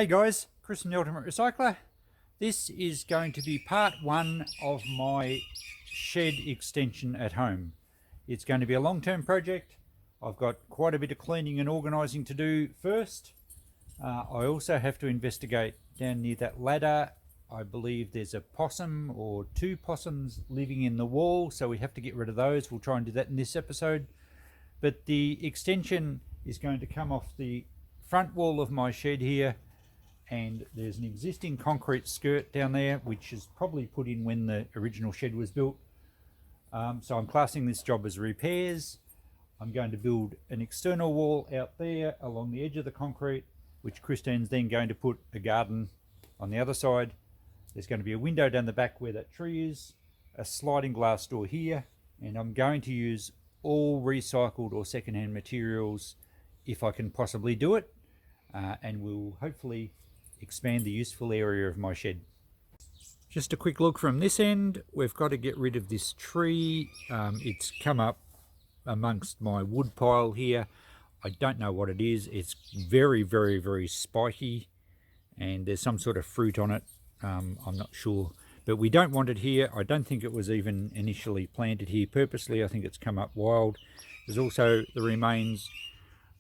Hey guys, Chris from the Ultimate Recycler. This is going to be part one of my shed extension at home. It's going to be a long-term project. I've got quite a bit of cleaning and organising to do first. I also have to investigate down near that ladder. I believe there's a possum or two possums living in the wall, so we have to get rid of those. We'll try and do that in this episode. But the extension is going to come off the front wall of my shed here, and there's an existing concrete skirt down there which is probably put in when the original shed was built. So I'm classing this job as repairs. I'm going to build an external wall out there along the edge of the concrete, which Christine's then going to put a garden on the other side. There's going to be a window down the back where that tree is, a sliding glass door here, and I'm going to use all recycled or secondhand materials if I can possibly do it, and we'll hopefully expand the useful area of my shed. Just a quick look from this end. We've got to get rid of this tree. It's come up amongst my wood pile here. I don't know what it is. It's very, very, very spiky, and there's some sort of fruit on it. I'm not sure, but we don't want it here. I don't think it was even initially planted here purposely. I think it's come up wild. There's also the remains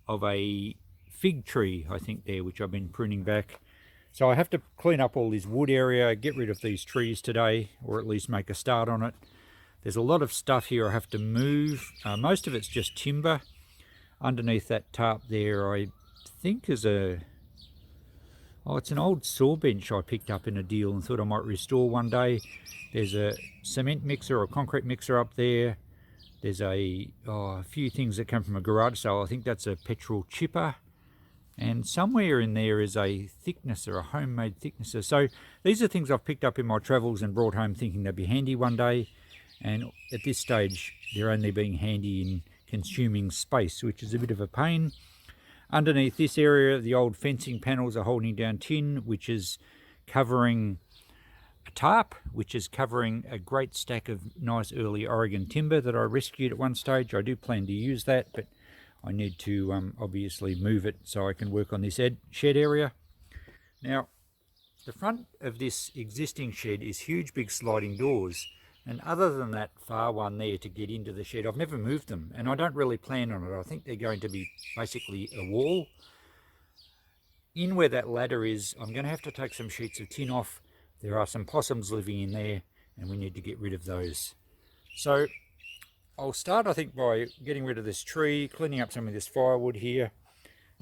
of a fig tree, I think, there, which I've been pruning back. So I have to clean up all this wood area, get rid of these trees today, or at least make a start on it. There's a lot of stuff here I have to move. Most of it's just timber. Underneath that tarp there, I think is it's an old saw bench I picked up in a deal and thought I might restore one day. There's a cement mixer or concrete mixer up there. There's a few things that come from a garage sale. I think that's a petrol chipper. And somewhere in there is a thicknesser, a homemade thicknesser. So these are things I've picked up in my travels and brought home thinking they'd be handy one day. And at this stage, they're only being handy in consuming space, which is a bit of a pain. Underneath this area, the old fencing panels are holding down tin, which is covering a tarp, which is covering a great stack of nice early Oregon timber that I rescued at one stage. I do plan to use that, but I need to obviously move it so I can work on this shed area. Now, the front of this existing shed is huge big sliding doors, and other than that far one there to get into the shed, I've never moved them, and I don't really plan on it. I think they're going to be basically a wall. In where that ladder is, I'm going to have to take some sheets of tin off. There are some possums living in there, and we need to get rid of those. So I'll start, I think, by getting rid of this tree, cleaning up some of this firewood here,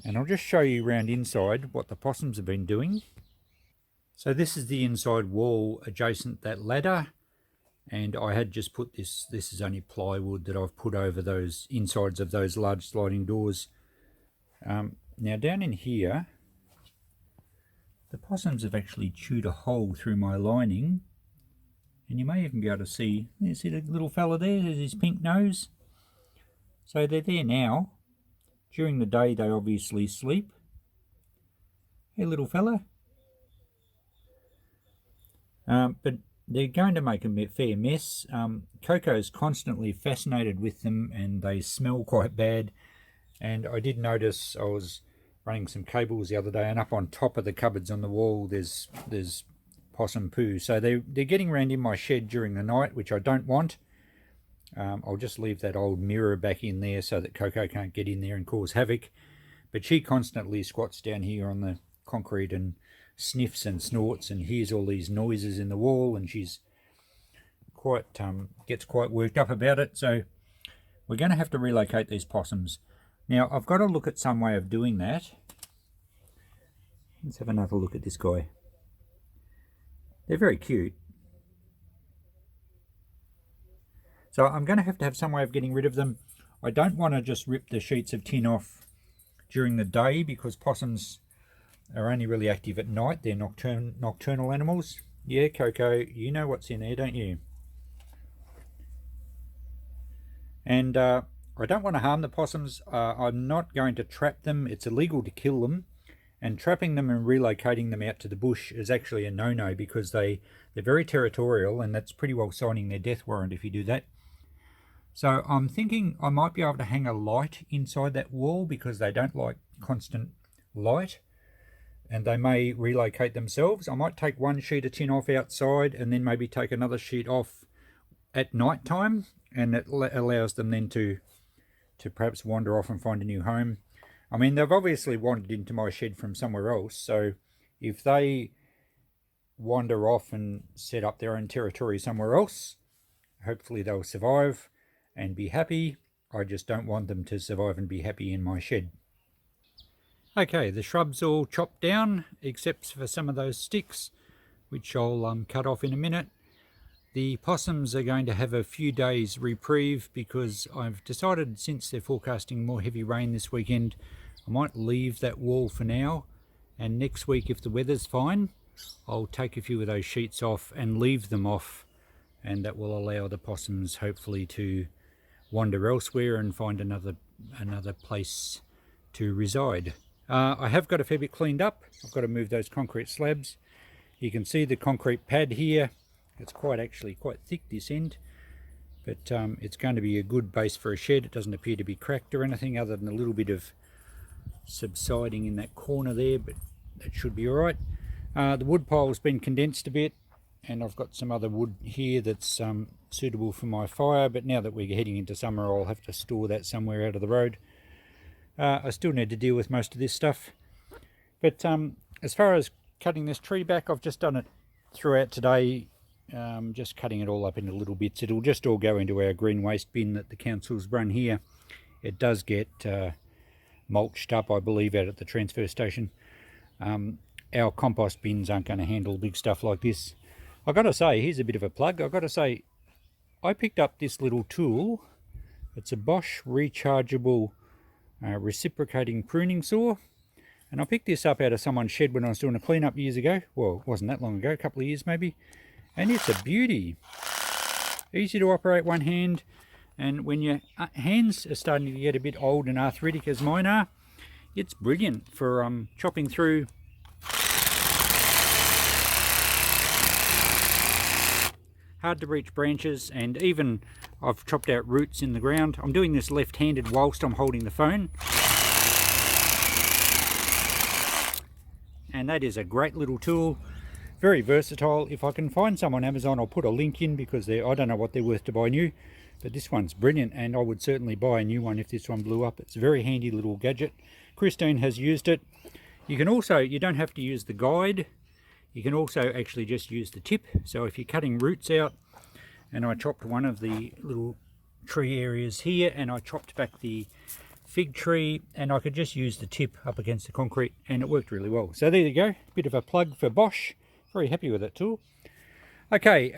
and I'll just show you around inside what the possums have been doing. So this is the inside wall adjacent that ladder, and I had just put this is only plywood that I've put over those insides of those large sliding doors. Now down in here, the possums have actually chewed a hole through my lining. And you may even be able to see the little fella there, there's his pink nose. So they're there now. During the day they obviously sleep. Hey little fella. But they're going to make a fair mess. Coco's constantly fascinated with them, and they smell quite bad. And I did notice, I was running some cables the other day, and up on top of the cupboards on the wall there's possum poo. So they're getting around in my shed during the night, which I don't want. I'll just leave that old mirror back in there so that Coco can't get in there and cause havoc. But she constantly squats down here on the concrete and sniffs and snorts and hears all these noises in the wall, and she's quite gets quite worked up about it. So we're going to have to relocate these possums. Now I've got to look at some way of doing that. Let's have another look at this guy. They're very cute. So I'm going to have some way of getting rid of them. I don't want to just rip the sheets of tin off during the day, because possums are only really active at night. They're nocturnal animals. Yeah, Coco, you know what's in there, don't you? And I don't want to harm the possums. I'm not going to trap them. It's illegal to kill them. And trapping them and relocating them out to the bush is actually a no-no, because they're very territorial, and that's pretty well signing their death warrant if you do that. So I'm thinking I might be able to hang a light inside that wall, because they don't like constant light. and they may relocate themselves. I might take one sheet of tin off outside and then maybe take another sheet off at night time, and it allows them then to perhaps wander off and find a new home. I mean, they've obviously wandered into my shed from somewhere else, so if they wander off and set up their own territory somewhere else, hopefully they'll survive and be happy. I just don't want them to survive and be happy in my shed. Okay, the shrub's all chopped down except for some of those sticks, which I'll cut off in a minute. The possums are going to have a few days reprieve because I've decided, since they're forecasting more heavy rain this weekend, I might leave that wall for now, and next week, if the weather's fine, I'll take a few of those sheets off and leave them off, and that will allow the possums hopefully to wander elsewhere and find another place to reside. I have got a fair bit cleaned up. I've got to move those concrete slabs. You can see the concrete pad here. It's actually quite thick, this end, but it's going to be a good base for a shed. It doesn't appear to be cracked or anything other than a little bit of subsiding in that corner there, but that should be all right. The wood pile's been condensed a bit, and I've got some other wood here that's suitable for my fire, but now that we're heading into summer, I'll have to store that somewhere out of the road. I still need to deal with most of this stuff, but as far as cutting this tree back, I've just done it throughout today, just cutting it all up into little bits. It'll just all go into our green waste bin that the council's run here. It does get mulched up, I believe, out at the transfer station. Our compost bins aren't going to handle big stuff like this. I've got to say, here's a bit of a plug. I've got to say, I picked up this little tool. It's a Bosch rechargeable reciprocating pruning saw. And I picked this up out of someone's shed when I was doing a clean-up years ago. Well, it wasn't that long ago, a couple of years maybe. And it's a beauty. Easy to operate, one hand. And when your hands are starting to get a bit old and arthritic as mine are, it's brilliant for chopping through hard to reach branches, and even I've chopped out roots in the ground. I'm doing this left-handed whilst I'm holding the phone. And that is a great little tool, very versatile. If I can find some on Amazon, I'll put a link in, because I don't know what they're worth to buy new, but this one's brilliant, and I would certainly buy a new one if this one blew up. It's a very handy little gadget. Christine has used it. You can also, you don't have to use the guide. You can also actually just use the tip. So if you're cutting roots out, and I chopped one of the little tree areas here, and I chopped back the fig tree, and I could just use the tip up against the concrete, and it worked really well. So there you go, bit of a plug for Bosch. Very happy with that tool. Okay,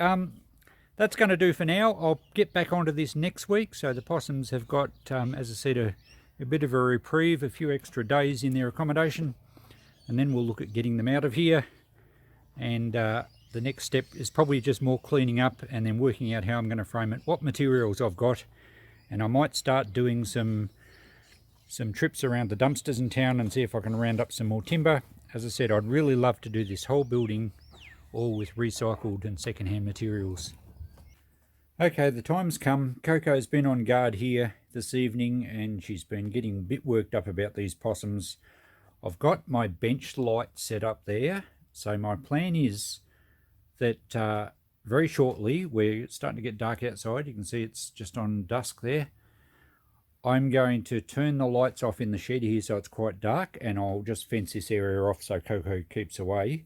that's going to do for now. I'll get back onto this next week. So the possums have got, as I said, a bit of a reprieve, a few extra days in their accommodation, and then we'll look at getting them out of here. And the next step is probably just more cleaning up and then working out how I'm going to frame it, what materials I've got, and I might start doing some trips around the dumpsters in town and see if I can round up some more timber. As I said, I'd really love to do this whole building all with recycled and second-hand materials. Okay, the time's come. Coco's been on guard here this evening, and she's been getting a bit worked up about these possums. I've got my bench light set up there. So my plan is that very shortly, we're starting to get dark outside. You can see it's just on dusk there. I'm going to turn the lights off in the shed here so it's quite dark, and I'll just fence this area off so Coco keeps away.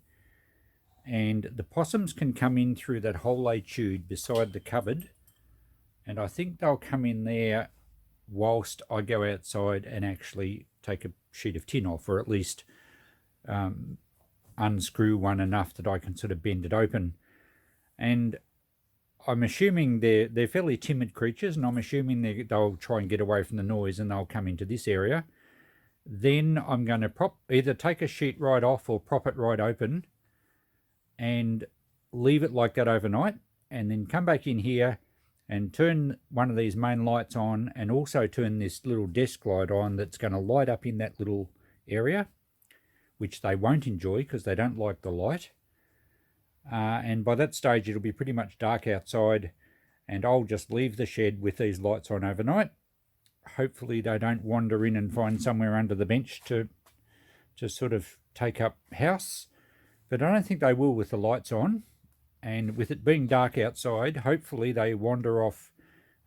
And the possums can come in through that hole they chewed beside the cupboard, and I think they'll come in there whilst I go outside and actually take a sheet of tin off, or at least unscrew one enough that I can sort of bend it open. And I'm assuming they're fairly timid creatures, and I'm assuming they'll try and get away from the noise, and they'll come into this area. Then I'm going to either take a sheet right off or prop it right open and leave it like that overnight, and then come back in here and turn one of these main lights on, and also turn this little desk light on that's going to light up in that little area, which they won't enjoy because they don't like the light. And by that stage, it'll be pretty much dark outside, and I'll just leave the shed with these lights on overnight. Hopefully they don't wander in and find somewhere under the bench to to sort of take up house, but I don't think they will with the lights on. And with it being dark outside, hopefully they wander off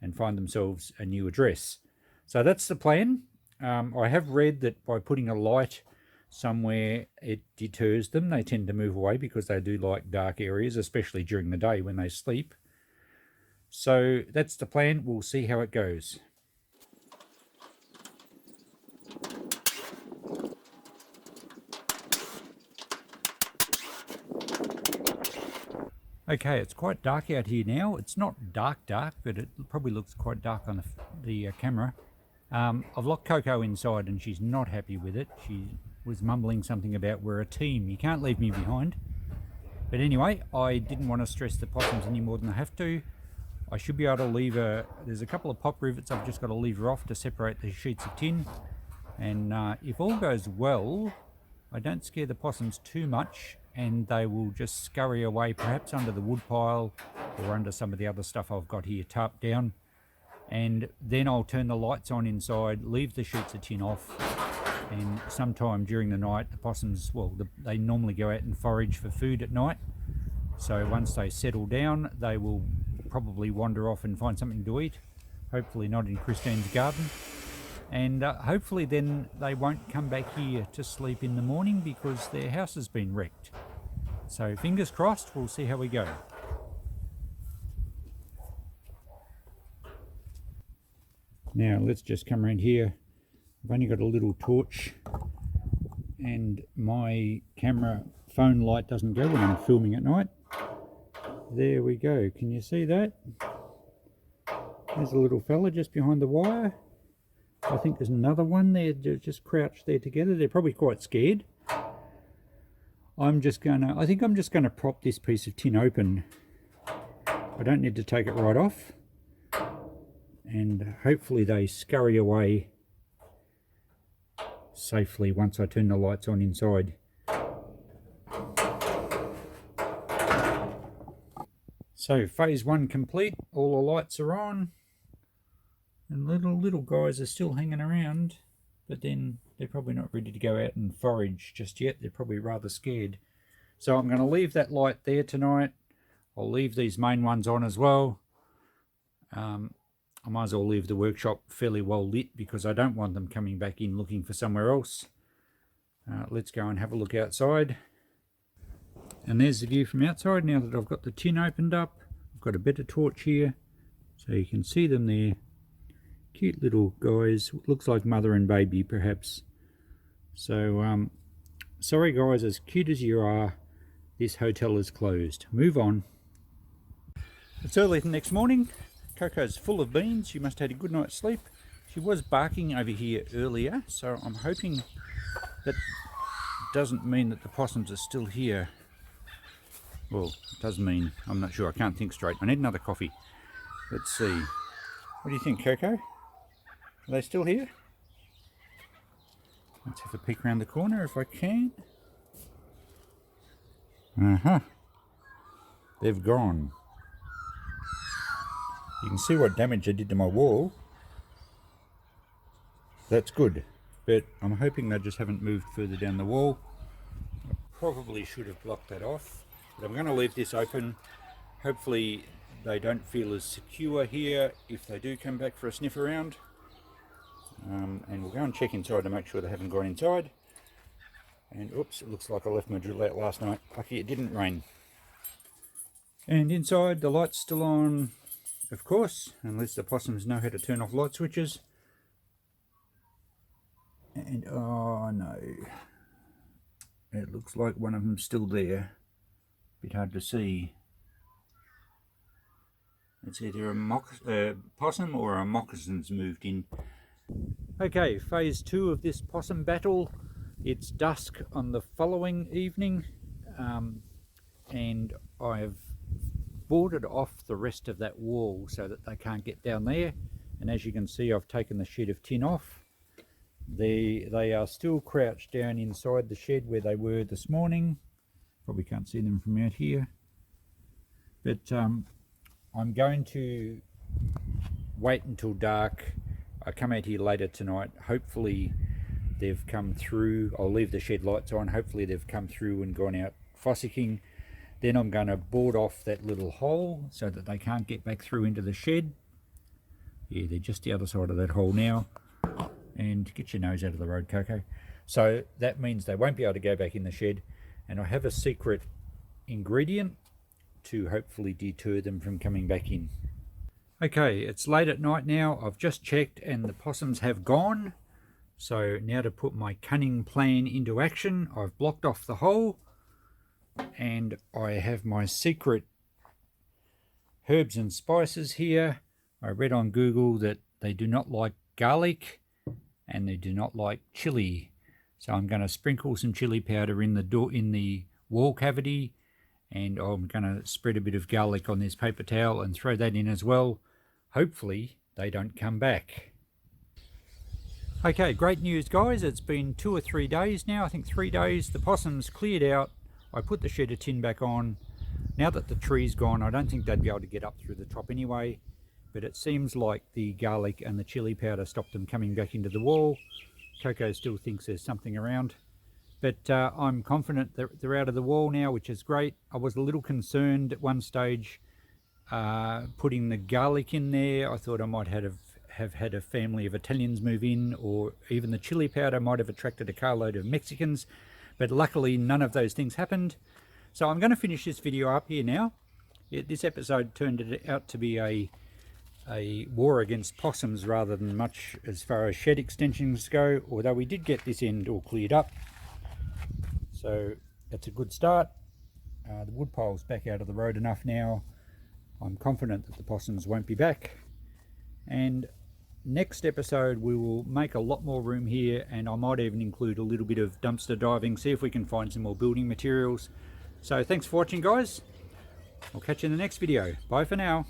and find themselves a new address. So that's the plan. I have read that by putting a light somewhere, it deters them. They tend to move away because they do like dark areas, especially during the day when they sleep. So that's the plan. We'll see how it goes. Okay, it's quite dark out here now. It's not dark, but it probably looks quite dark on the camera. I've locked Coco inside and she's not happy with it. She was mumbling something about we're a team. You can't leave me behind. But anyway, I didn't want to stress the possums any more than I have to. I should be able to leave her. There's a couple of pop rivets I've just got to leave her off to separate the sheets of tin. And if all goes well, I don't scare the possums too much, and they will just scurry away, perhaps under the wood pile or under some of the other stuff I've got here tarped down. And then I'll turn the lights on inside, leave the sheets of tin off, and sometime during the night, the possums, well, they normally go out and forage for food at night. So once they settle down, they will probably wander off and find something to eat, hopefully not in Christine's garden. And hopefully then they won't come back here to sleep in the morning because their house has been wrecked. So fingers crossed, we'll see how we go. Now let's just come around here. I've only got a little torch and my camera phone light doesn't go when I'm filming at night. There we go, can you see that? There's a little fella just behind the wire. I think there's another one there, just crouched there together. They're probably quite scared. I think I'm just gonna prop this piece of tin open. I don't need to take it right off. And hopefully they scurry away safely once I turn the lights on inside. So phase one complete, all the lights are on. And little guys are still hanging around, but then they're probably not ready to go out and forage just yet. They're probably rather scared. So I'm going to leave that light there tonight. I'll leave these main ones on as well. I might as well leave the workshop fairly well lit because I don't want them coming back in looking for somewhere else. Let's go and have a look outside. And there's the view from outside now that I've got the tin opened up. I've got a better torch here so you can see them there. Cute little guys, looks like mother and baby perhaps. So sorry guys, as cute as you are, this hotel is closed. Move on. It's early the next morning. Coco's full of beans. She must have had a good night's sleep. She was barking over here earlier, so I'm hoping that doesn't mean that the possums are still here. Well, it does mean, I'm not sure, I can't think straight. I need another coffee. Let's see. What do you think, Coco? Are they still here? Let's have a peek around the corner if I can. They've gone. You can see what damage I did to my wall. That's good, but I'm hoping they just haven't moved further down the wall. I probably should have blocked that off, but I'm going to leave this open. Hopefully they don't feel as secure here if they do come back for a sniff around. And we'll go and check inside to make sure they haven't gone inside. And oops, it looks like I left my drill out last night. Lucky it didn't rain. And inside, the light's still on, of course, unless the possums know how to turn off light switches. And oh no, it looks like one of them's still there. Bit hard to see. It's either a possum or a moccasin's moved in. Okay, phase two of this possum battle. It's dusk on the following evening, and I've boarded off the rest of that wall so that they can't get down there. And as you can see, I've taken the sheet of tin off. They are still crouched down inside the shed where they were this morning. Probably can't see them from out here. But I'm going to wait until dark. I come out here later tonight. Hopefully they've come through. I'll leave the shed lights on. Hopefully they've come through and gone out fossicking. Then I'm going to board off that little hole so that they can't get back through into the shed. Yeah, they're just the other side of that hole now. And get your nose out of the road, Coco. So that means they won't be able to go back in the shed. And I have a secret ingredient to hopefully deter them from coming back in. Okay, it's late at night now. I've just checked and the possums have gone. So now to put my cunning plan into action, I've blocked off the hole and I have my secret herbs and spices here. I read on Google that they do not like garlic and they do not like chili. So I'm going to sprinkle some chili powder in the wall cavity, and I'm going to spread a bit of garlic on this paper towel and throw that in as well. Hopefully they don't come back. Okay, great news guys. It's been 2 or 3 days now. I think 3 days. The possums cleared out. I put the shed of tin back on. Now that the tree's gone, I don't think they'd be able to get up through the top anyway. But it seems like the garlic and the chili powder stopped them coming back into the wall. Coco still thinks there's something around. But I'm confident that they're out of the wall now, which is great. I was a little concerned at one stage putting the garlic in there. I thought I might have had a family of Italians move in, or even the chili powder might have attracted a carload of Mexicans. But luckily none of those things happened. So I'm going to finish this video up here now. This episode turned out to be a war against possums rather than much as far as shed extensions go, although we did get this end all cleared up. So that's a good start. The wood pile's back out of the road enough now. I'm confident that the possums won't be back. And next episode we will make a lot more room here, and I might even include a little bit of dumpster diving, see if we can find some more building materials. So thanks for watching guys. I'll catch you in the next video. Bye for now.